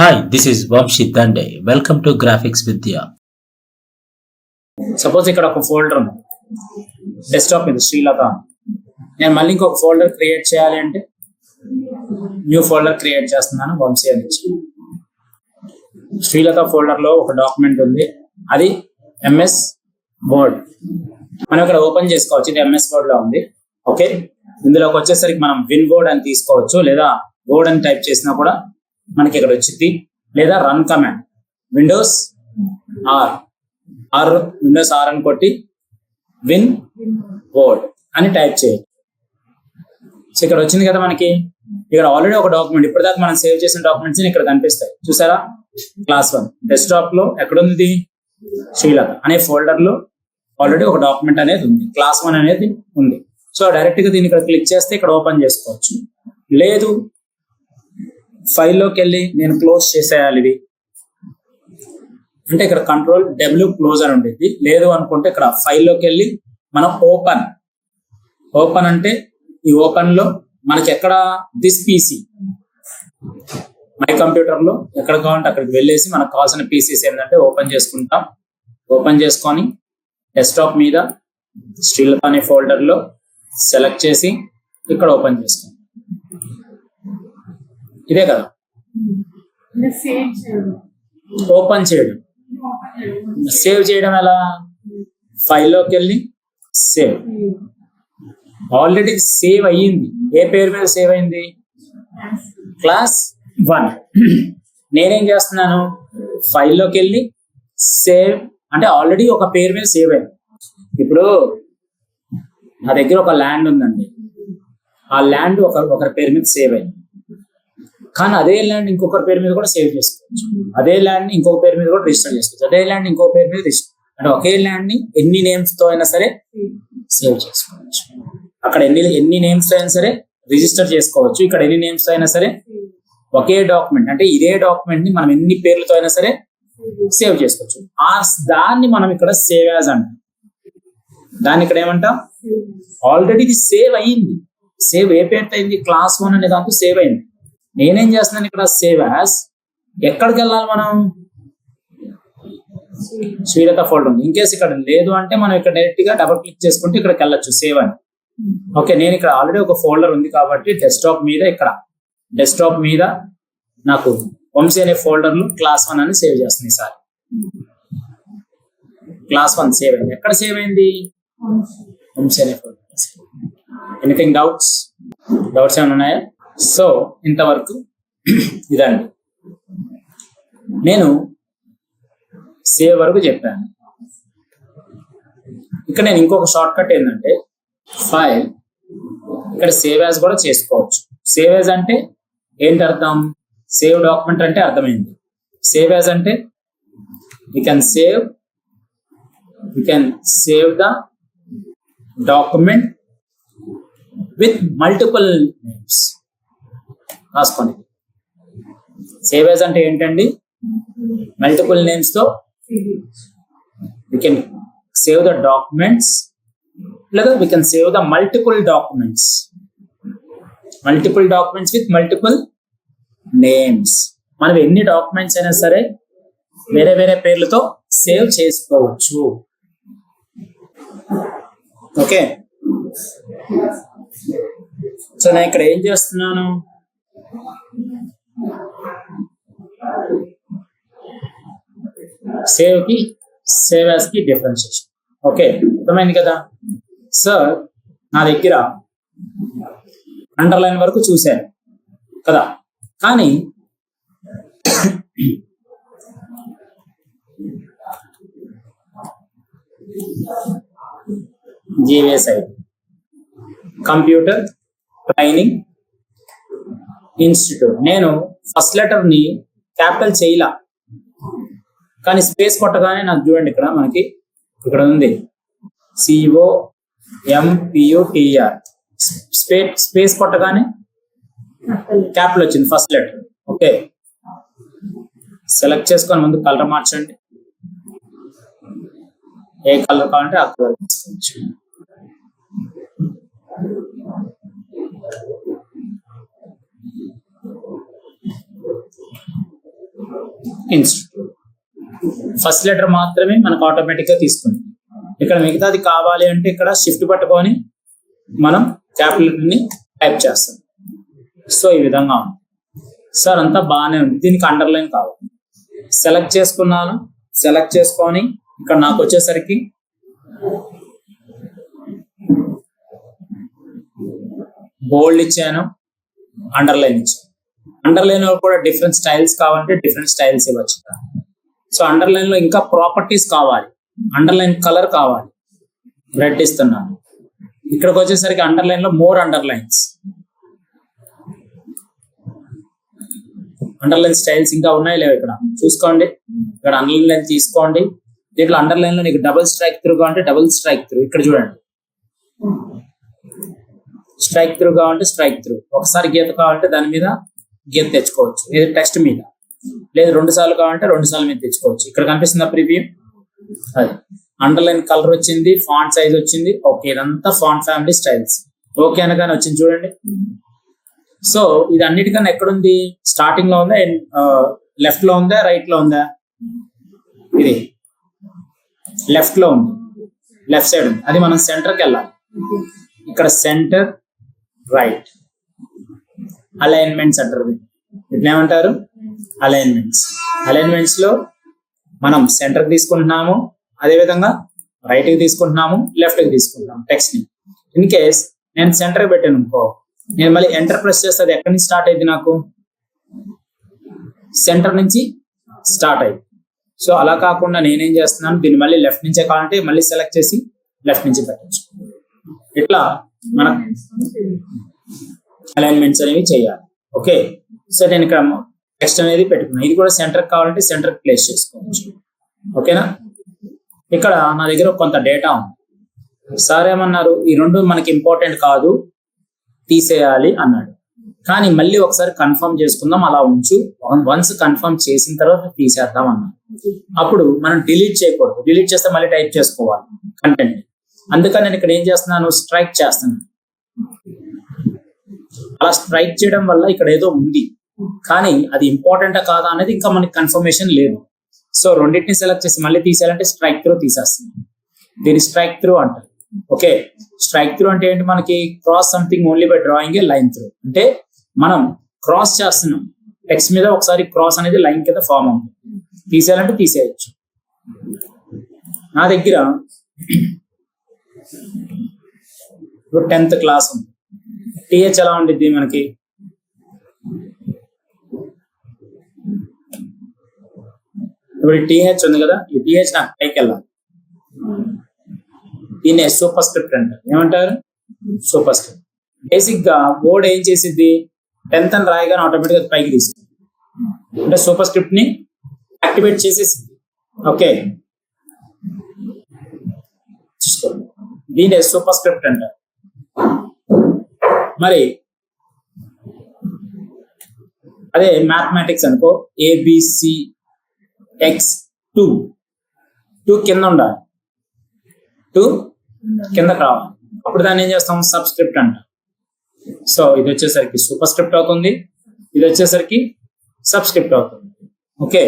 Hi, this is Vamshi Dande. Welcome to Graphics Vidya. Suppose ఇక్కడ ఒక folder ఉంది, desktop మీద శ్రీలత. నేను మళ్ళీ ఇంకొక ఫోల్డర్ క్రియేట్ చేయాలి అంటే న్యూ ఫోల్డర్ క్రియేట్ చేస్తున్నాను, వంశీ అని ఇచ్చి. శ్రీలత ఫోల్డర్ లో ఒక డాక్యుమెంట్ ఉంది, అది ఎంఎస్ వర్డ్. మనం ఇక్కడ ఓపెన్ చేసుకోవచ్చు, ఇది ఎంఎస్ వర్డ్ లో ఉంది. ఓకే, ఇందులోకి వచ్చేసరికి మనం విన్ వర్డ్ అని తీసుకోవచ్చు, లేదా వర్డ్ అని టైప్ చేసినా కూడా మనకి ఇక్కడ వచ్చింది, లేదా run command Windows R Windows R అని కొట్టి విన్ వర్డ్ అని టైప్ చేయాలి. సో ఇక్కడ వచ్చింది కదా మనకి. ఇక్కడ ఆల్రెడీ ఒక డాక్యుమెంట్, ఇప్పటిదాకా మనం సేవ్ చేసిన డాక్యుమెంట్స్ ఇక్కడ కనిపిస్తాయి, చూసారా? క్లాస్ 1 డెస్క్టాప్ లో ఎక్కడుంది, శ్రీలత అనే ఫోల్డర్ లో ఆల్రెడీ ఒక డాక్యుమెంట్ అనేది ఉంది, క్లాస్ 1 అనేది ఉంది. సో డైరెక్ట్ గా దీన్ని ఇక్కడ క్లిక్ చేస్తే ఇక్కడ ఓపెన్ చేసుకోవచ్చు. లేదు ఫైల్లోకి వెళ్ళి నేను క్లోజ్ చేసేయాలి ఇది అంటే ఇక్కడ కంట్రోల్ డబ్ల్యూ క్లోజ్ అని ఉండేది. లేదు అనుకుంటే ఇక్కడ ఫైల్లోకి వెళ్ళి మనం ఓపెన్ అంటే ఈ ఓపెన్ లో మనకి ఎక్కడ దిస్ పీసీ మై కంప్యూటర్ లో ఎక్కడ కావాలంటే అక్కడికి వెళ్ళేసి మనకు కావాల్సిన పీసీస్ ఏంటంటే ఓపెన్ చేసుకుంటాం. ఓపెన్ చేసుకొని డెస్క్టాప్ మీద శ్రీలత అనే ఫోల్డర్ లో సెలెక్ట్ చేసి ఇక్కడ ఓపెన్ చేసుకుంటాం. ఇదే కదా ఓపెన్ చేయడం. సేవ్ చేయడం ఎలా? ఫైల్లోకి వెళ్ళి సేవ్. ఆల్రెడీ సేవ్ అయ్యింది. ఏ పేరు మీద సేవ్ అయింది? క్లాస్ 1. నేనేం చేస్తున్నాను, ఫైల్లోకి వెళ్ళి సేవ్ అంటే ఆల్రెడీ ఒక పేరు మీద సేవ్ అయింది. ఇప్పుడు నా దగ్గర ఒక ల్యాండ్ ఉందండి, ఆ ల్యాండ్ ఒకరి పేరు మీద సేవ్ అయింది. కానీ అదే ల్యాండ్ ఇంకొకరి పేరు మీద కూడా సేవ్ చేసుకోవచ్చు, అదే ల్యాండ్ ఇంకొక పేరు మీద కూడా రిజిస్టర్ చేసుకోవచ్చు, అదే ల్యాండ్ ఇంకో పేరు మీద రిజిస్టర్, అంటే ఒకే ల్యాండ్ ని ఎన్ని నేమ్స్ తో అయినా సరే సేవ్ చేసుకోవచ్చు. అక్కడ ఎన్ని నేమ్స్ తో అయినా సరే రిజిస్టర్ చేసుకోవచ్చు, ఇక్కడ ఎన్ని నేమ్స్ తో అయినా సరే ఒకే డాక్యుమెంట్ అంటే ఇదే డాక్యుమెంట్ ని మనం ఎన్ని పేర్లతో అయినా సరే సేవ్ చేసుకోవచ్చు. దాన్ని మనం ఇక్కడ సేవ్ యాజ్ అంటాం. దాన్ని ఇక్కడ ఏమంటాం? ఆల్రెడీ ఇది సేవ్ అయ్యింది. సేవ్ ఏ పేరుతో అయింది? క్లాస్ 1 అనే దాంతో సేవ్ అయింది. నేనేం చేస్తున్నాను ఇక్కడ సేవ్ యాజ్. ఎక్కడికి వెళ్ళాలి మనం? శ్రీలత ఫోల్డర్ ఉంది. ఇన్ కేసు ఇక్కడ లేదు అంటే మనం ఇక్కడ డైరెక్ట్ గా డబుల్ క్లిక్ చేసుకుంటే ఇక్కడికి వెళ్ళొచ్చు సేవ్ అని. ఓకే, నేను ఇక్కడ ఆల్రెడీ ఒక ఫోల్డర్ ఉంది కాబట్టి డెస్క్టాప్ మీద నాకు వంశీ అనే ఫోల్డర్ లో క్లాస్ 1 అని సేవ్ చేస్తుంది. ఈసారి క్లాస్ 1 సేవ్ అయింది. ఎక్కడ సేవ్ అయింది? వంశీ అనే ఫోల్డర్. ఎనీథింగ్ డౌట్స్ ఏమైనా ఉన్నాయా? సో ఇంతవరకు ఇదండి, నేను సేవ్ వరకు చెప్పాను. ఇక్కడ నేను ఇంకొక షార్ట్ కట్ ఏంటంటే ఫైల్, ఇక్కడ సేవ్ యాజ్ కూడా చేసుకోవచ్చు. సేవ్ యాజ్ అంటే ఏంటి అర్థం? సేవ్ డాక్యుమెంట్ అంటే అర్థమైంది. సేవ్ యాజ్ అంటే we can save the document with multiple names. రాసుకోండి. సేవ్ యాజ్ అంటే ఏంటండి? మల్టిపుల్ నేమ్స్ తో we can save the documents, లేదా we can save the multiple documents with multiple names. మనం ఎన్ని డాక్యుమెంట్స్ అయినా సరే వేరే వేరే పేర్లతో సేవ్ చేసుకోవచ్చు. ఓకే, సో నేను ఇక్కడ ఏం చేస్తున్నాను, సేవ్ యాజ్ కి డిఫరెన్షియేషన్. ఓకే, అర్థమైంది కదా సార్? నా దగ్గర అండర్లైన్ వరకు చూశాను కదా, కానీ జీవీఎస్ఐ కంప్యూటర్ ట్రైనింగ్ ఇన్స్టిట్యూట్, నేను ఫస్ట్ లెటర్ ని క్యాపిటల్ చేయలా, కానీ స్పేస్ కొట్టగానే నాకు చూడండి ఇక్కడ మనకి ఇక్కడ ఉంది COMPUTR. స్పేస్ కొట్టగానే క్యాపిటల్ వచ్చింది ఫస్ట్ లెటర్. ఓకే, సెలెక్ట్ చేసుకొని ముందు కలర్ మార్చండి, ఏ కలర్ కావాలంటే ఆ కలర్ తీసుకోవచ్చు. ఇన్స్టిట్యూట్. ఫస్ట్ లెటర్ మాత్రమే మనకు ఆటోమేటిక్ గా తీసుకుంది. ఇక్కడ మిగతాది కావాలి అంటే ఇక్కడ షిఫ్ట్ పట్టుకొని మనం క్యాపిటల్ ని టైప్ చేస్తాం. సో ఈ విధంగా ఉంది సార్, అంతా బాగానే ఉంది. దీనికి అండర్లైన్ కావాలి. సెలెక్ట్ చేసుకున్నాను. సెలెక్ట్ చేసుకొని ఇక్కడ నాకు వచ్చేసరికి బోల్డ్ ఇచ్చాను, అండర్లైన్ ఇచ్చాను. అండర్లైన్ లో కూడా డిఫరెంట్ స్టైల్స్ కావాలంటే డిఫరెంట్ స్టైల్స్ ఇవ్వచ్చు. సో అండర్లైన్ లో ఇంకా ప్రాపర్టీస్ కావాలి. అండర్లైన్ కలర్ కావాలి, రెడ్ ఇస్తున్నాను. ఇక్కడికి వచ్చేసరికి అండర్లైన్ లో మోర్ అండర్లైన్స్, అండర్లైన్ స్టైల్స్ ఇంకా ఉన్నాయి లేవు ఇక్కడ చూసుకోండి. ఇక్కడ అండర్లైన్ తీసుకోండి. దీంట్లో అండర్లైన్ లో నీకు డబుల్ స్ట్రైక్ త్రూ కావాలంటే డబుల్ స్ట్రైక్ త్రూ ఇక్కడ చూడండి. స్ట్రైక్ త్రూ కావాలంటే స్ట్రైక్ త్రూ, ఒకసారి గీత కావాలంటే దాని మీద గీత తెచ్చుకోవచ్చు, ఇది టెక్స్ట్ మీద. లేదు 2 సార్లు కావాలంటే 2 సార్లు మీద తెచ్చుకోవచ్చు. ఇక్కడ కనిపిస్తుంది ప్రివ్యూ. అది అండర్లైన్ కలర్ వచ్చింది, ఫాంట్ సైజ్ వచ్చింది. ఓకే, ఇదంతా ఫాంట్ ఫ్యామిలీ స్టైల్స్. ఓకే అనగానే వచ్చింది చూడండి. సో ఇది అన్నిటికన్నా ఎక్కడుంది? స్టార్టింగ్ లో ఉందా, లెఫ్ట్ లో ఉందా, రైట్ లో ఉందా? ఇది లెఫ్ట్ లో ఉంది, లెఫ్ట్ సైడ్ ఉంది. అది మనం సెంటర్కి వెళ్ళాలి. ఇక్కడ సెంటర్, రైట్, అలైన్మెంట్స్ అంటారు. వీటిని ఏమంటారు? అలైన్మెంట్స్. అలైన్మెంట్స్ లో మనం సెంటర్ కి తీసుకుంటున్నాము, అదేవిధంగా రైట్ కి తీసుకుంటున్నాము, లెఫ్ట్ కి తీసుకుంటున్నాము టెక్స్ట్ ని. ఇన్ కేస్ నేను సెంటర్ పెట్టాను అనుకో, నేను మళ్ళీ ఎంటర్ ప్రెస్ చేస్తే అది ఎక్కడి నుంచి స్టార్ట్ అయింది? నాకు సెంటర్ నుంచి స్టార్ట్ అయింది. సో అలా కాకుండా నేనేం చేస్తున్నాను, దీన్ని మళ్ళీ లెఫ్ట్ నుంచే కావాలంటే మళ్ళీ సెలెక్ట్ చేసి లెఫ్ట్ నుంచి పెట్టచ్చు. ఇట్లా మనం అలైన్మెంట్స్ అనేవి చేయాలి. ఓకే, సో నేను ఇక్కడ టెక్స్ట్ అనేది పెట్టుకున్నాను. ఇది కూడా సెంటర్ కావాలంటే సెంటర్ ప్లేస్ చేసుకోవచ్చు. ఓకేనా? ఇక్కడ నా దగ్గర కొంత డేటా ఉంది. సార్ ఏమన్నారు, ఈ 2 మనకి ఇంపార్టెంట్ కాదు, తీసేయాలి అన్నాడు. కానీ మళ్ళీ ఒకసారి కన్ఫర్మ్ చేసుకుందాం, అలా ఉంచు. వన్స్ కన్ఫర్మ్ చేసిన తర్వాత తీసేద్దాం అన్నాడు. అప్పుడు మనం డిలీట్ చేయకూడదు. డిలీట్ చేస్తే మళ్ళీ టైప్ చేసుకోవాలి కంటెంట్. అందుకని నేను ఇక్కడ ఏం చేస్తున్నాను, స్ట్రైక్ చేస్తున్నాను. అలా స్ట్రైక్ చేయడం వల్ల ఇక్కడ ఏదో ఉంది, కానీ అది ఇంపార్టెంటా కాదా అనేది ఇంకా మనకి కన్ఫర్మేషన్ లేదు. సో రెండింటిని సెలెక్ట్ చేసి మళ్ళీ తీసేయాలంటే స్ట్రైక్ త్రూ తీసేస్తున్నాం. దీన్ని స్ట్రైక్ త్రూ అంటారు. ఓకే, స్ట్రైక్ త్రూ అంటే ఏంటి? మనకి cross something only by drawing a line through. అంటే మనం క్రాస్ చేస్తున్నాం టెక్స్ట్ మీద, ఒకసారి క్రాస్ అనేది లైన్ కింద ఫామ్ అవుతుంది. తీసేయాలంటే తీసేయచ్చు. నా దగ్గర ఇప్పుడు 10th క్లాస్ ఉంది. టీహెచ్ ఎలా ఉండిద్ది మనకి? ఇప్పుడు టీహెచ్ ఉంది కదా, ఈ టీహెచ్ నాకు పైకి వెళ్ళాలి. దీన్ని సూపర్ స్క్రిప్ట్ అంటారు. ఏమంటారు? Super script. బేసిక్ గా బోర్డ్ ఏం చేసిద్ది, 10th అని రాయగానే ఆటోమేటిక్ గా పైకి తీసుకుంది. అంటే సూపర్ స్క్రిప్ట్ ని యాక్టివేట్ చేసేసింది. ఓకే, చూసుకోండి, దీన్ని సూపర్ స్క్రిప్ట్ అంటారు. మరి అదే మ్యాథమెటిక్స్ అనుకో, ABCX2 కింద ఉండాలి, 2 కిందకి రావాలి. అప్పుడు దాన్ని ఏం చేస్తాం, సబ్ స్క్రిప్ట్ అంటాం. సో ఇది వచ్చేసరికి సూపర్ స్క్రిప్ట్ అవుతుంది, ఇది వచ్చేసరికి సబ్ స్క్రిప్ట్ అవుతుంది. ఓకే,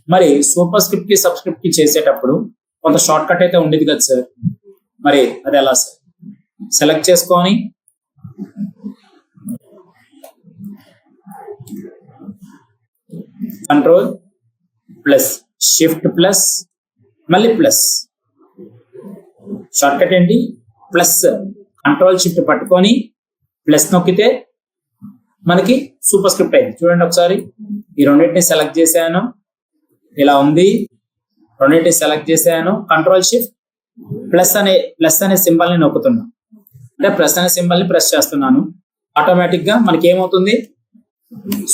మరి సూపర్ స్క్రిప్ట్ కి సబ్ స్క్రిప్ట్ కి చేసేటప్పుడు కొంత షార్ట్ కట్ అయితే ఉండేది కదా సార్, మరి అది ఎలా సార్? సెలెక్ట్ చేసుకొని కంట్రోల్ ప్లస్ షిఫ్ట్ ప్లస్ మళ్ళీ ప్లస్, షార్ట్ కట్ ఏంటి? ప్లస్. కంట్రోల్ షిఫ్ట్ పట్టుకొని ప్లస్ నొక్కితే మనకి సూపర్ స్క్రిప్ట్ అయింది. చూడండి ఒకసారి, ఈ రెండింటిని సెలెక్ట్ చేశాను, ఇలా ఉంది. రెండింటిని సెలెక్ట్ చేశాను, కంట్రోల్ షిఫ్ట్ ప్లస్ అనే సింబల్ ని నొక్కుతున్నాను. అంటే ప్లస్ అనే సింబల్ ని ప్రెస్ చేస్తున్నాను. ఆటోమేటిక్ గా మనకి ఏమవుతుంది,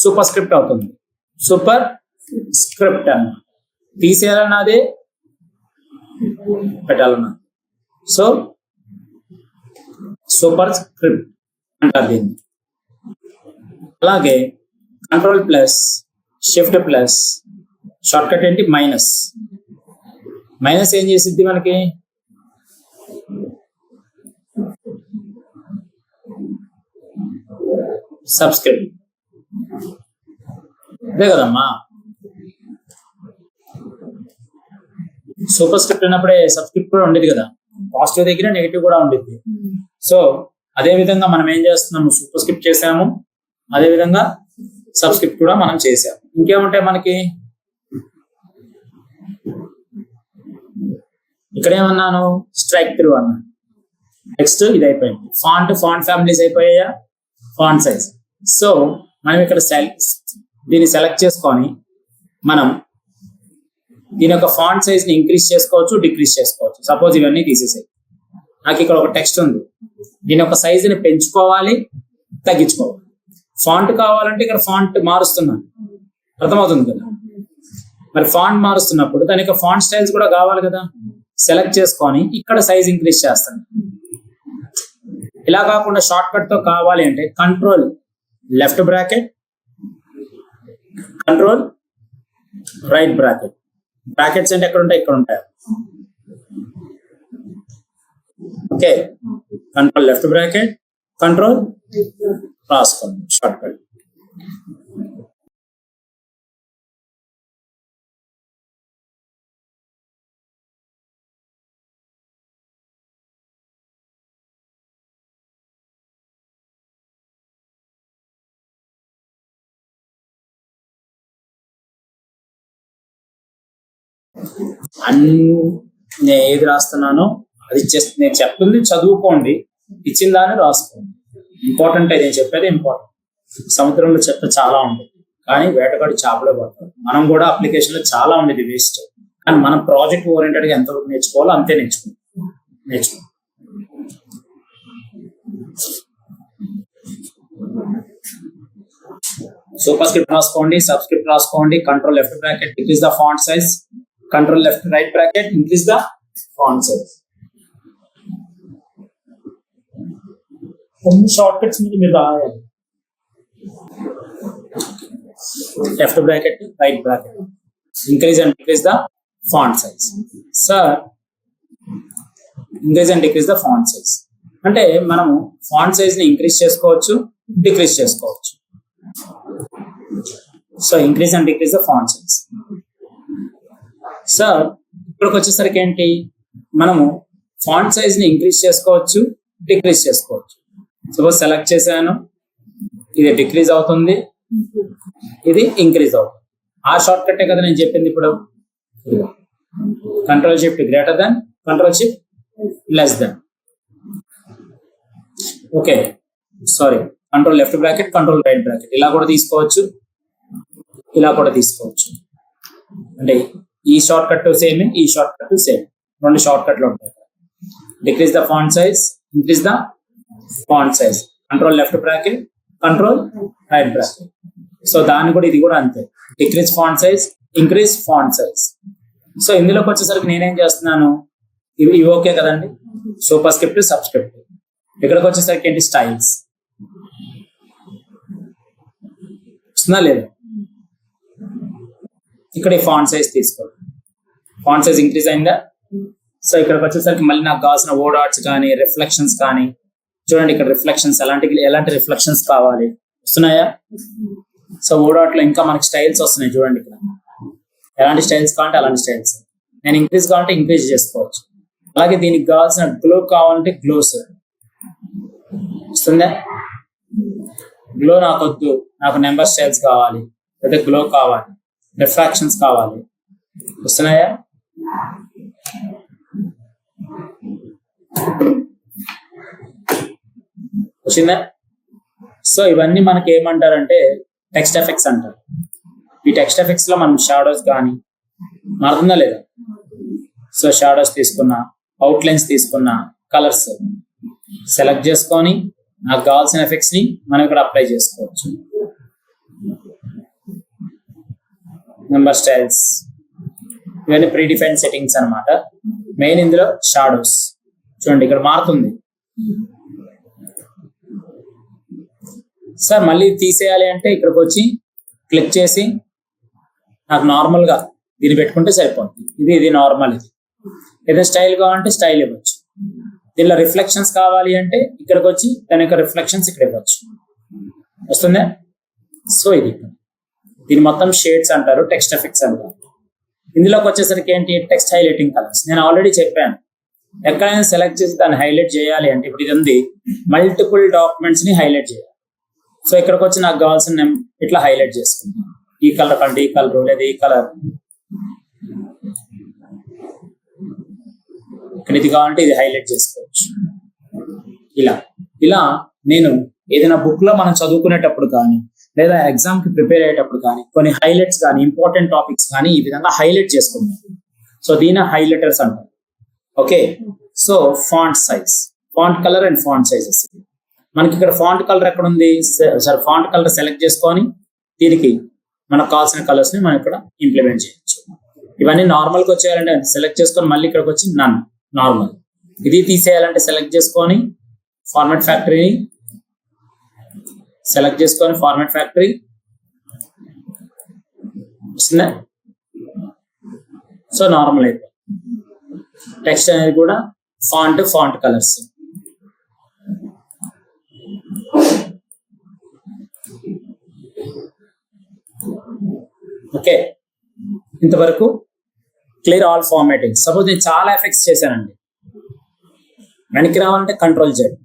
సూపర్ స్క్రిప్ట్ అవుతుంది. సూపర్ స్క్రిప్ట్ అన్న తీసేయాలన్నదే పెట్టాలన్నా. సో సూపర్ స్క్రిప్ట్ అంటారు దీన్ని. అలాగే control plus shift plus short cut ఏంటి? మైనస్. మైనస్ ఏం చేసిద్ది మనకి, సబ్స్క్రిప్ట్. అదే కదమ్మా, సూపర్ స్క్రిప్ట్ ఉన్నప్పుడే సబ్స్క్రిప్ట్ కూడా ఉండేది కదా, పాజిటివ్ దగ్గర నెగిటివ్ కూడా ఉండేది. సో అదే విధంగా మనం ఏం చేస్తున్నాము, సూపర్ స్క్రిప్ట్ చేసాము, అదే విధంగా సబ్స్క్రిప్ట్ కూడా మనం చేసాము. ఇంకేముంటాయి మనకి, ఇక్కడ ఏమన్నాను, స్ట్రైక్ త్రూ అన్నాను. నెక్స్ట్ ఇది అయిపోయింది, ఫాంట్ ఫ్యామిలీస్ అయిపోయాయా, ఫాంట్ సైజ్. సో మనం ఇక్కడ దీన్ని సెలెక్ట్ చేసుకొని మనం దీని యొక్క ఫాంట్ సైజ్ ని ఇంక్రీజ్ చేసుకోవచ్చు, డిక్రీజ్ చేసుకోవచ్చు. సపోజ్ ఇవన్నీ తీసేసాయి, నాకు ఇక్కడ ఒక టెక్స్ట్ ఉంది, దీని యొక్క సైజుని పెంచుకోవాలి, తగ్గించుకోవాలి. ఫాంట్ కావాలంటే ఇక్కడ ఫాంట్ మారుస్తున్నాను, అర్థమవుతుంది కదా. మరి ఫాంట్ మారుస్తున్నప్పుడు దాని యొక్క ఫాంట్ స్టైల్స్ కూడా కావాలి కదా, సెలెక్ట్ చేసుకొని ఇక్కడ సైజ్ ఇంక్రీజ్ చేస్తాను. ఇలా కాకుండా షార్ట్ కట్ తో కావాలి అంటే control left bracket, control right bracket. Brackets అంటే ఎక్కడ ఉంటాయి, ఇక్కడ ఉంటాయి. Okay, control left bracket, control రాసుకోండి షార్ట్ కట్. నేను ఏది రాస్తున్నానో అది నేను చెప్తుంది చదువుకోండి, ఇచ్చిన దాన్ని రాసుకోండి. ఇంపార్టెంట్ అయితే నేను చెప్పేది ఇంపార్టెంట్. సముద్రంలో చెత్త చాలా ఉంది, కానీ వేటగాడు చేపలే పడతాడు. మనం కూడా అప్లికేషన్ లో చాలా ఉండేది వేస్ట్, కానీ మనం ప్రాజెక్ట్ ఓరియంటెడ్ గా ఎంతవరకు నేర్చుకోవాలో అంతే నేర్చుకో. సూపర్ స్క్రిప్ట్ రాసుకోండి, సబ్ స్క్రిప్ట్ రాసుకోండి. Control left bracket decrease the font size, control left right bracket increase the font size. కొన్ని షార్ట్ కట్స్ మీరు రాయాలి. Left bracket right bracket increase and decrease the font size. Sir increase and decrease the font size అంటే మనము font size ని increase చేసుకోవచ్చు, decrease చేసుకోవచ్చు. So increase and decrease the font size. Sir ఇక్కడికి వచ్చేసరికి ఏంటి, మనము ఫాంట్ సైజ్ ని ఇంక్రీజ్ చేసుకోవచ్చు, డిక్రీజ్ చేసుకోవచ్చు. సపోజ్ సెలెక్ట్ చేశాను, ఇది డిక్రీజ్ అవుతుంది, ఇది ఇంక్రీజ్ అవుతుంది. ఆ షార్ట్ కట్టే కదా నేను చెప్పింది. ఇప్పుడు control shift greater than, control shift less than. Okay, sorry, control left bracket, control right bracket ఇలా కూడా తీసుకోవచ్చు, ఇలా కూడా తీసుకోవచ్చు. అంటే ఈ షార్ట్ కట్ సేమ్, ఈ షార్ట్ కట్ సేమ్, రెండు షార్ట్ కట్లు ఉంటాయి. Decrease the font size, increase the font size, control left bracket, control right bracket. So దాన్ని కూడా ఇది కూడా అంతే, decrease font size, increase font size. So ఇందులోకి వచ్చేసరికి నేనేం చేస్తున్నాను, ఇవి ఓకే కదండి, సూపర్ స్క్రిప్ట్, సబ్ స్క్రిప్ట్. ఇక్కడికి వచ్చేసరికి ఏంటి, స్టైల్స్ వస్తుందా లేదా. ఇక్కడ ఈ ఫాంట్ సైజ్ తీసుకోండి, ఫాంట్ సైజ్ ఇంక్రీజ్ అయిందా. సో ఇక్కడికి వచ్చేసరికి మళ్ళీ నాకు కావాల్సిన ఓ డాట్స్ కానీ రిఫ్లెక్షన్స్ కానీ చూడండి, ఇక్కడ రిఫ్లెక్షన్స్ ఎలాంటి రిఫ్లెక్షన్స్ కావాలి వస్తున్నాయా. సో ఓ డాట్ లో ఇంకా మనకి స్టైల్స్ వస్తున్నాయి చూడండి, ఇక్కడ ఎలాంటి స్టైల్స్ కావాలంటే అలాంటి స్టైల్స్. నేను ఇంక్రీజ్ కావాలంటే ఇంక్రీజ్ చేసుకోవచ్చు. అలాగే దీనికి కావాల్సిన గ్లో కావాలంటే గ్లోస్ వస్తుందా. గ్లో నాకు వద్దు, నాకు నెంబర్ స్టైల్స్ కావాలి, లేదా గ్లో కావాలి, రిఫ్రాక్షన్స్ కావాలి, వస్తున్నాయా. వచ్చిందా. సో ఇవన్నీ మనకి ఏమంటారంటే టెక్స్ట్ ఎఫెక్ట్స్ అంటారు. ఈ టెక్స్ట్ ఎఫెక్ట్స్ లో మనం షాడోస్ కానీ మారుతుందా లేదా. సో షాడోస్ తీసుకున్నా, అవుట్లైన్స్ తీసుకున్నా, కలర్స్ సెలెక్ట్ చేసుకొని నాకు కావాల్సిన ఎఫెక్ట్స్ ని మనం ఇక్కడ అప్లై చేసుకోవచ్చు. నెంబర్ స్టైల్స్ ఇవన్నీ ప్రీ డిఫైన్డ్ సెట్టింగ్స్ అనమాట. మెయిన్ ఇందులో షాడోస్ చూడండి, ఇక్కడ మారుతుంది. సార్ మళ్ళీ తీసేయాలి అంటే ఇక్కడికి వచ్చి క్లిక్ చేసి నాకు నార్మల్ గా దీన్ని పెట్టుకుంటే సరిపోతుంది. ఇది నార్మల్. ఇది ఏదైనా స్టైల్ కావాలంటే స్టైల్ ఇవ్వచ్చు. దీనిలో రిఫ్లెక్షన్స్ కావాలి అంటే ఇక్కడికి వచ్చి దాని యొక్క రిఫ్లెక్షన్స్ ఇక్కడ ఇవ్వచ్చు, వస్తుందా. సో ఇది దీని మొత్తం షేడ్స్ అంటారు, టెక్స్ట్ ఎఫెక్ట్స్ అంటారు. ఇందులోకి వచ్చేసరికి ఏంటి, టెక్స్ట్ హైలైటింగ్ కలర్స్. నేను ఆల్రెడీ చెప్పాను, ఎక్కడైనా సెలెక్ట్ చేసి దాన్ని హైలైట్ చేయాలి అంటే, ఇప్పుడు ఇది ఉంది మల్టిపుల్ డాక్యుమెంట్స్ ని హైలైట్ చేయాలి. సో ఇక్కడికి వచ్చి నాకు కావాల్సిన ఇట్లా హైలైట్ చేసుకుంటాను. ఈ కలర్ కంటే ఈ కలర్, లేదా ఈ కలర్, ఇక్కడ ఇది కావాలంటే ఇది హైలైట్ చేసుకోవచ్చు. ఇలా నేను ఏదైనా బుక్ లో మనం చదువుకునేటప్పుడు కానీ, లేదా ఎగ్జామ్ కి ప్రిపేర్ అయ్యేటప్పుడు కానీ, కొన్ని హైలైట్స్ కానీ, ఇంపార్టెంట్ టాపిక్స్ కానీ ఈ విధంగా హైలైట్ చేసుకుంటాం. సో దీని హైలైటర్స్ అంటారు. Okay, so font size, font colour and font sizes. మనకి ఇక్కడ ఫాంట్ కలర్ ఎక్కడ ఉంది, సరే ఫాంట్ కలర్ సెలెక్ట్ చేసుకొని దీనికి మనకు కావాల్సిన కలర్స్ ని మనం ఇక్కడ ఇంప్లిమెంట్ చేయొచ్చు. ఇవన్నీ నార్మల్ గా వచ్చేయాలంటే సెలెక్ట్ చేసుకొని మళ్ళీ ఇక్కడికి వచ్చి నన్ నార్మల్, ఇది తీసేయాలంటే సెలెక్ట్ చేసుకొని ఫార్మాట్ ఫ్యాక్టరీని సెలెక్ట్ చేసుకొని ఫార్మాట్ ఫ్యాక్టరీ వస్తుందా. సో నార్మల్ అయిపోయింది. టెక్స్ట్ అనేది కూడా ఫాంట్ కలర్స్. ఓకే, ఇంతవరకు క్లియర్ ఆల్ ఫార్మాటింగ్. సపోజ్ నేను చాలా ఎఫెక్ట్స్ చేశానండి, వెనక్కి రావాలంటే కంట్రోల్ జెడ్,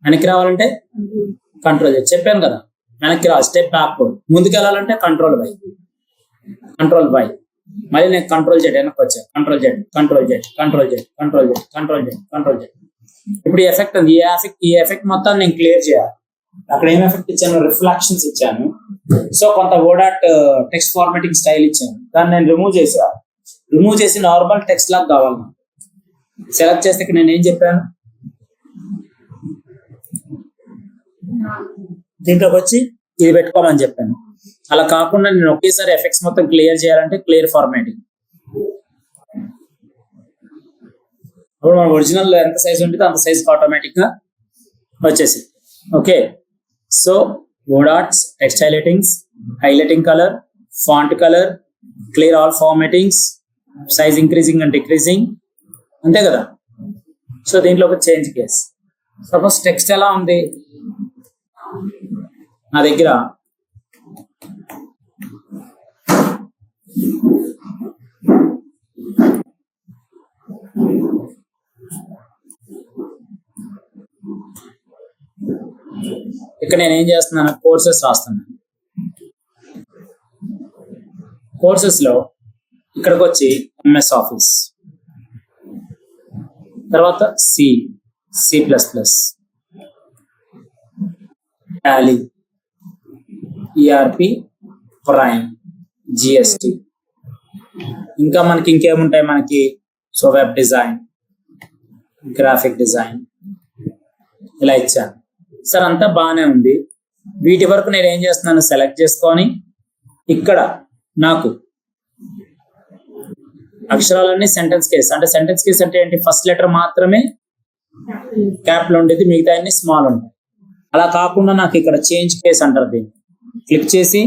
వెనక్కి రావాలంటే కంట్రోల్ జెడ్ చెప్పాను కదా. వెనక్కి రా, స్టెప్ బ్యాక్వర్డ్, ముందుకు వెళ్ళాలంటే కంట్రోల్ వై, మళ్ళీ నేను కంట్రోల్ జెడ్ వెనక్కి వచ్చా, కంట్రోల్ జెడ్. ఇప్పుడు ఈ ఎఫెక్ట్ ఉంది, ఈ ఎఫెక్ట్ మొత్తం నేను క్లియర్ చేయాలి. అక్కడ ఏం ఎఫెక్ట్ ఇచ్చాను, రిఫ్లెక్షన్స్ ఇచ్చాను. సో కొంత ఓడాట్ టెక్స్ట్ ఫార్మాటింగ్ స్టైల్ ఇచ్చాను, దాన్ని నేను రిమూవ్ చేసి నార్మల్ టెక్స్ట్ లాగా కావాలి. సెలెక్ట్ చేస్తే ఇక్కడ నేను ఏం చెప్పాను, దీంట్లోకి వచ్చి ఇది పెట్టుకోమని చెప్పాను. అలా కాకుండా నేను ఒకేసారి ఎఫెక్ట్స్ మొత్తం క్లియర్ చేయాలంటే క్లియర్ ఫార్మాటింగ్. అప్పుడు మన ఒరిజినల్ ఎంత సైజ్ ఉంటుందో అంత సైజ్ ఆటోమేటిక్ గా వచ్చేసి. ఓకే, సో ఓడాట్స్, text highlighting colour, font colour, clear all formattings, size increasing and decreasing, అంతే కదా. సో దీంట్లో ఒక చేంజ్ కేస్. సపోజ్ టెక్స్ట్ ఎలా ఉంది నా దగ్గర, ఇక్కడ నేను ఏం చేస్తున్నాను, కోర్సెస్ రాస్తున్నాను. కోర్సెస్ లో ఇక్కడికి వచ్చి ఎంఎస్ ఆఫీస్, తర్వాత C++, Tally, ERP, prime, GST, ఇంకా మనకి ఇంకేముంటాయి మనకి, so web design, graphic design, ఇలా ఇచ్చాను. సార్ అంతా బాగానే ఉంది. వీటి వరకు నేను ఏం చేస్తున్నాను, సెలెక్ట్ చేసుకొని ఇక్కడ నాకు అక్షరాలన్నీ సెంటెన్స్ కేస్. అంటే సెంటెన్స్ కేస్ అంటే ఏంటి, ఫస్ట్ లెటర్ మాత్రమే క్యాప్ లో ఉండేది, మిగతా అన్ని స్మాల్ ఉంటాయి. అలా కాకుండా నాకు ఇక్కడ చేంజ్ కేస్ అంటారు. దీన్ని క్లిక్ చేసి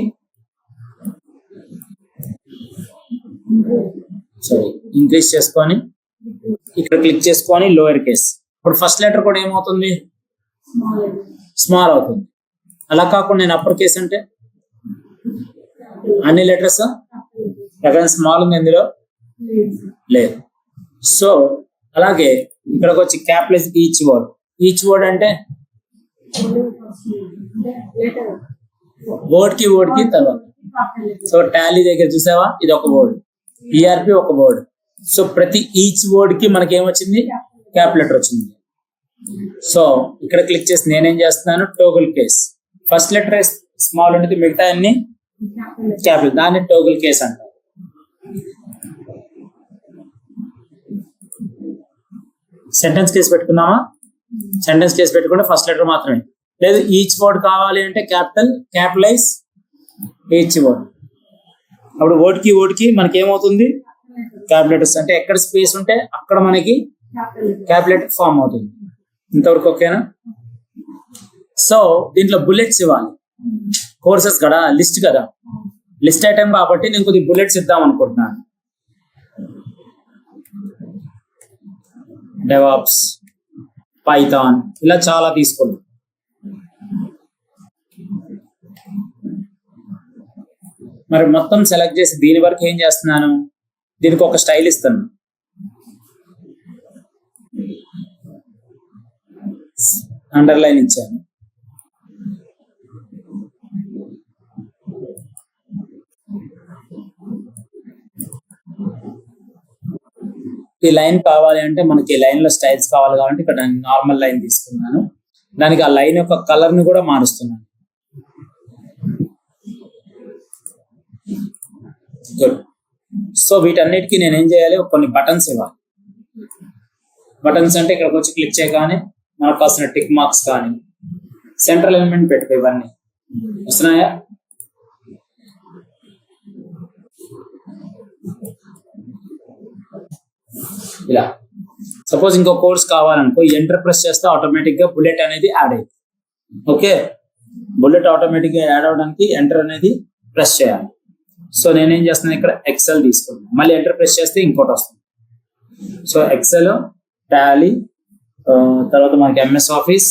ఇంక్రీజ్ చేసుకొని ఇక్కడ క్లిక్ చేసుకొని లోయర్ కేస్. ఇప్పుడు ఫస్ట్ లెటర్ కూడా ఏమవుతుంది, స్మాల్ అవుతుంది. అలా కాకుండా నేను అప్పర్ కేస్ అంటే అన్ని లెటర్స్ ఎక్కడైనా స్మాల్ ఉంది, ఇందులో లేదు. సో అలాగే ఇక్కడికి వచ్చి క్యాప్లెస్ ఈచ్ వర్డ్ అంటే వర్డ్ కి తర్వాత. సో టాలీ దగ్గర చూసావా, ఇది ఒక వర్డ్, ERP ఒక వర్డ్. సో ప్రతి ఈచ్ వర్డ్ కి మనకి ఏమొచ్చింది, క్యాప్ లెటర్ వచ్చింది. సో ఇక్కడ క్లిక్ చేసి నేనేం చేస్తున్నాను, toggle case. First letter small ఉంటుంది, మిగతా అన్ని క్యాపిటల్, దాన్ని టోగుల్ కేస్ అంటారు. సెంటెన్స్ కేస్ పెట్టుకుందామా, సెంటెన్స్ కేస్ పెట్టుకుంటే ఫస్ట్ లెటర్ మాత్రమే. లేదు ఈచ్ వర్డ్ కావాలి అంటే క్యాపిటలైజ్ ఈచ్ వర్డ్. అప్పుడు వర్డ్ కి మనకి ఏమవుతుంది, క్యాప్ లెటర్స్. అంటే ఎక్కడ స్పేస్ ఉంటే అక్కడ మనకి క్యాప్ లెటర్ ఫామ్ అవుతుంది. ఇంతవరకు ఓకేనా. సో దీంట్లో బుల్లెట్స్ ఇవ్వాలి. కోర్సెస్ కదా, లిస్ట్ ఐటమ్ కాబట్టి నేను కొద్దిగా బుల్లెట్స్ ఇద్దాం అనుకుంటున్నాను. డెవాప్స్, పైథాన్, ఇలా చాలా తీసుకున్నాను. మరి మొత్తం సెలెక్ట్ చేసి దీని వరకు ఏం చేస్తున్నాను, దీనికి ఒక స్టైల్ ఇస్తాను. అండర్లైన్ ఇచ్చాను. ఈ లైన్ కావాలి అంటే మనకి లైన్ లో స్టైల్స్ కావాలి కాబట్టి ఇక్కడ నార్మల్ లైన్ తీసుకున్నాను. దానికి ఆ లైన్ యొక్క కలర్ ని కూడా మారుస్తున్నాను. గుడ్. సో వీటన్నిటికీ నేను ఏం చేయాలి, కొన్ని బటన్స్ ఇవ్వాలి. బటన్స్ అంటే ఇక్కడికి వచ్చి క్లిక్ చేయగానే మనకు కావాల్సిన టిక్ మార్క్స్ కానీ సెంట్రల్ ఎలిమెంట్ పెట్టుకో, ఇవన్నీ వస్తున్నాయా? ఇలా సపోజ్ ఇంకో కోర్స్ కావాలనుకో, ఎంటర్ ప్రెస్ చేస్తే ఆటోమేటిక్ గా బుల్లెట్ అనేది యాడ్ అయ్యింది. ఓకే, బుల్లెట్ ఆటోమేటిక్ గా యాడ్ అవడానికి ఎంటర్ అనేది ప్రెస్ చేయాలి. సో నేనేం చేస్తున్నాను, ఇక్కడ ఎక్సెల్ తీసుకున్నాను. మళ్ళీ ఎంటర్ ప్రెస్ చేస్తే ఇంకోటి వస్తుంది. సో ఎక్సెల్, టాలీ, తర్వాత మనకి ఎంఎస్ ఆఫీస్,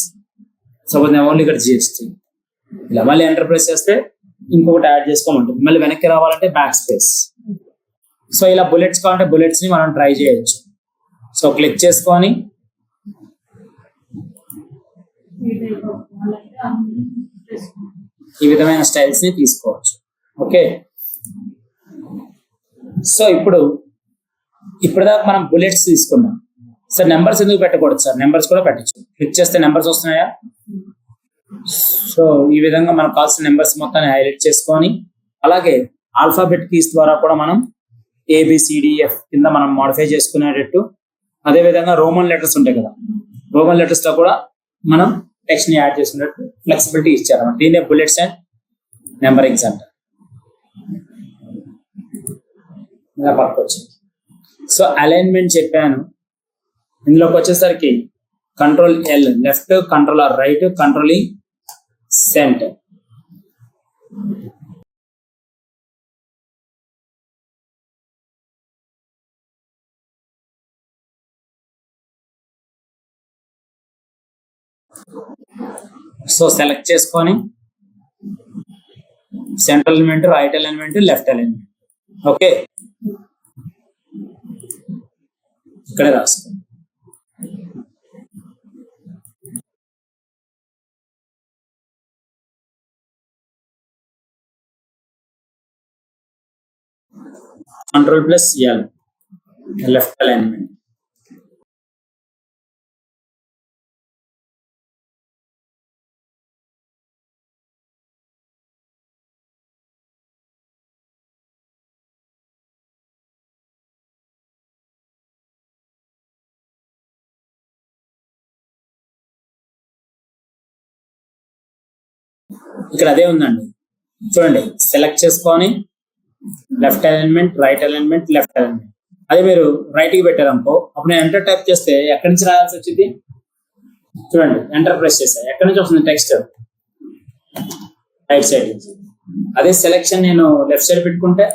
సపోజ్ నేను ఓన్లీ ఇక్కడ జిఎస్టీ, ఇలా మళ్ళీ ఎంటర్ ప్రెస్ చేస్తే ఇంకొకటి యాడ్ చేసుకోమంటుంది. మళ్ళీ వెనక్కి రావాలంటే బ్యాక్ స్పేస్. సో ఇలా బుల్లెట్స్ కావాలంటే బుల్లెట్స్ ని మనం ట్రై చేయొచ్చు. సో క్లిక్ చేసుకొని ఈ విధమైన స్టైల్స్ ని తీసుకోవచ్చు. ఓకే, సో ఇప్పటిదాకా మనం బుల్లెట్స్ తీసుకున్నాం. సార్ నెంబర్స్ ఎందుకు పెట్టకూడదు సార్? నెంబర్స్ కూడా పెట్టచ్చు. క్లిక్ చేస్తే నెంబర్స్ వస్తున్నాయా? సో ఈ విధంగా మనకు కావాల్సిన నెంబర్స్ మొత్తాన్ని హైలైట్ చేసుకొని, అలాగే ఆల్ఫాబెట్ కీస్ ద్వారా కూడా మనం ఏబిసిడిఎఫ్ కింద మనం మాడిఫై చేసుకునేటట్టు, అదే విధంగా రోమన్ లెటర్స్ ఉంటాయి కదా, రోమన్ లెటర్స్ లో కూడా మనం టెక్స్ట్ ని యాడ్ చేసుకున్నట్టు ఫ్లెక్సిబిలిటీ ఇచ్చారు. దీన్నే బుల్లెట్స్ అండ్ నెంబరింగ్స్ అంటారు. ఇలా పట్టుకోవచ్చు. సో అలైన్మెంట్ చెప్పాను. ఇందులోకి వచ్చేసరికి control L left, control R right, controlling centre. So select చేసుకొని central element, right element, left element. Okay, ఇక్కడే రాసుకో. Control plus L left alignment. ఇక్కడ అదే ఉందండి, చూడండి. సెలెక్ట్ చేసుకొని left alignment, right alignment, left alignment. అదే మీరు రైట్ కి పెట్టారనుకో, అప్పుడు నేను ఎంటర్ టైప్ చేస్తే ఎక్కడి నుంచి రాయాల్సి వచ్చింది? చూడండి, ఎంటర్ ప్రెస్ చేస్తే ఎక్కడి నుంచి వస్తుంది టెక్స్ట్? రైట్ సైడ్ నుంచి. అదే సెలెక్షన్ నేను లెఫ్ట్ సైడ్ పెట్టుకుంటే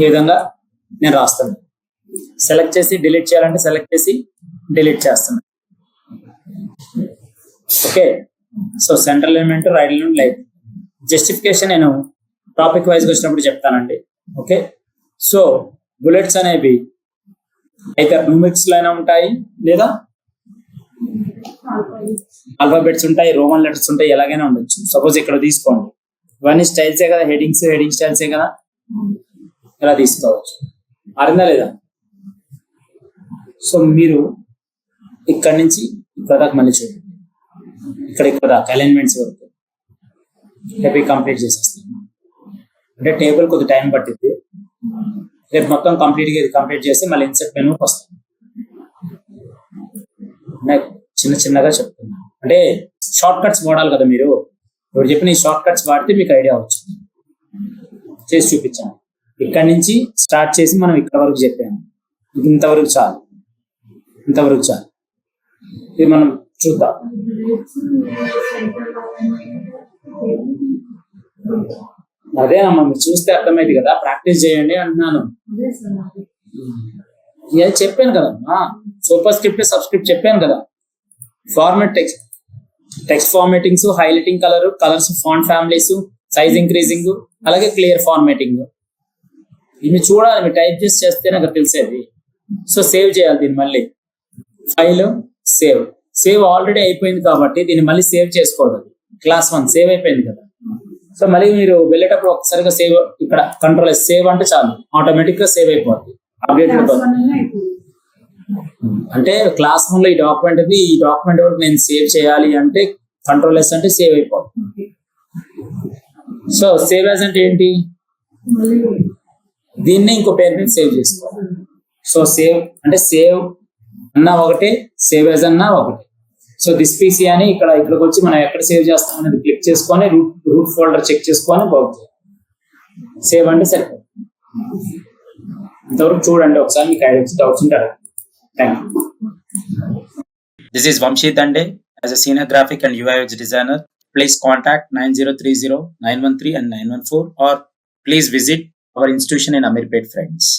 ఈ విధంగా నేను రాస్తాను. సెలెక్ట్ చేసి డిలీట్ చేయాలంటే సెలెక్ట్ చేసి డిలీట్ చేస్తాను. Okay, so central element, right element, light. Justification నేను టాపిక్ వైజ్ వచ్చినప్పుడు చెప్తానండి. ఓకే, సో బుల్లెట్స్ అనేవి అయితే న్యూమిక్స్ లో అయినా ఉంటాయి, లేదా ఆల్ఫాబెట్స్ ఉంటాయి, రోమన్ లెటర్స్ ఉంటాయి, ఎలాగైనా ఉండొచ్చు. సపోజ్ ఇక్కడ తీసుకోండి, ఇవన్నీ స్టైల్సే కదా, హెడింగ్ స్టైల్సే కదా, ఇలా తీసుకోవచ్చు. అర్థందా లేదా? సో మీరు ఇక్కడి నుంచి ఇక్కడ దాకా మళ్ళీ చూడండి, ఇక్కడ దాకా అలైన్మెంట్స్ వరకు రేపు కంప్లీట్ చేసేస్తాను. అంటే టేబుల్ కొద్ది టైం పట్టింది, రేపు మొత్తం కంప్లీట్గా ఇది కంప్లీట్ చేసి మళ్ళీ ఇన్సెట్ మెనూకి వస్తాను. నాకు చిన్నగా చెప్తున్నా, అంటే షార్ట్ కట్స్ వాడాలి కదా మీరు. ఇప్పుడు చెప్పిన ఈ షార్ట్ కట్స్ వాడితే మీకు ఐడియా వచ్చింది. చేసి చూపించాను. ఇక్కడి నుంచి స్టార్ట్ చేసి మనం ఇక్కడ వరకు చెప్పాము. ఇంతవరకు చాలు, ఇంతవరకు చాలు. ఇది మనం చూద్దాం. అదేనమ్మా, మీరు చూస్తే అర్థమైంది కదా, ప్రాక్టీస్ చేయండి అంటున్నాను. ఇది చెప్పాను కదమ్మా, సూపర్ స్క్రిప్ట్, సబ్స్క్రిప్ట్ చెప్పాను కదా. Format text text formattings, highlighting colours, font families, size increasing, అలాగే క్లియర్ ఫార్మేటింగ్. ఇవి చూడాలి, మీరు టైప్ చేస్తే నాకు తెలిసేది. సో సేవ్ చేయాలి దీన్ని, మళ్ళీ ఫైల్ సేవ్ ఆల్రెడీ అయిపోయింది కాబట్టి దీన్ని మళ్ళీ సేవ్ చేసుకోవాలి. క్లాస్ 1 సేవ్ అయిపోయింది కదా. సో మళ్ళీ మీరు వెళ్ళేటప్పుడు ఒక్కసారిగా సేవ్, ఇక్కడ కంట్రోల్ సేవ్ అంటే చాలు, ఆటోమేటిక్ గా సేవ్ అయిపోద్ది, అప్డేట్ అయిపోతుంది. అంటే క్లాస్ 1 లో ఈ డాక్యుమెంట్ వరకు నేను సేవ్ చేయాలి అంటే కంట్రోల్ ఎస్ అంటే సేవ్ అయిపోతుంది. సో సేవ్ యాజ్ అంటే ఏంటి, దీన్ని ఇంకో పేరు మీద సేవ్ చేసుకోవాలి. సో సేవ్ అంటే సేవ్ అన్నా ఒకటే, సేవ్ యాజ్ అన్నా ఒకటే. సో దిస్ పీసీ అని ఇక్కడికి వచ్చి మనం ఎక్కడ సేవ్ చేస్తాం అనేది క్లిక్ చేసుకొని రూట్ ఫోల్డర్ చెక్ చేసుకొని వర్క్ చేయాలి. సేవ్ అంటే సరిపోతుంది. ఇంతవరకు చూడండి ఒకసారి, మీకు డౌట్స్ ఉంటారు. Thank you. This is Vamshi Dande. As a senior graphic and UI UX designer, please contact 9030 913 and 914, or please visit our institution in Amirpet, friends.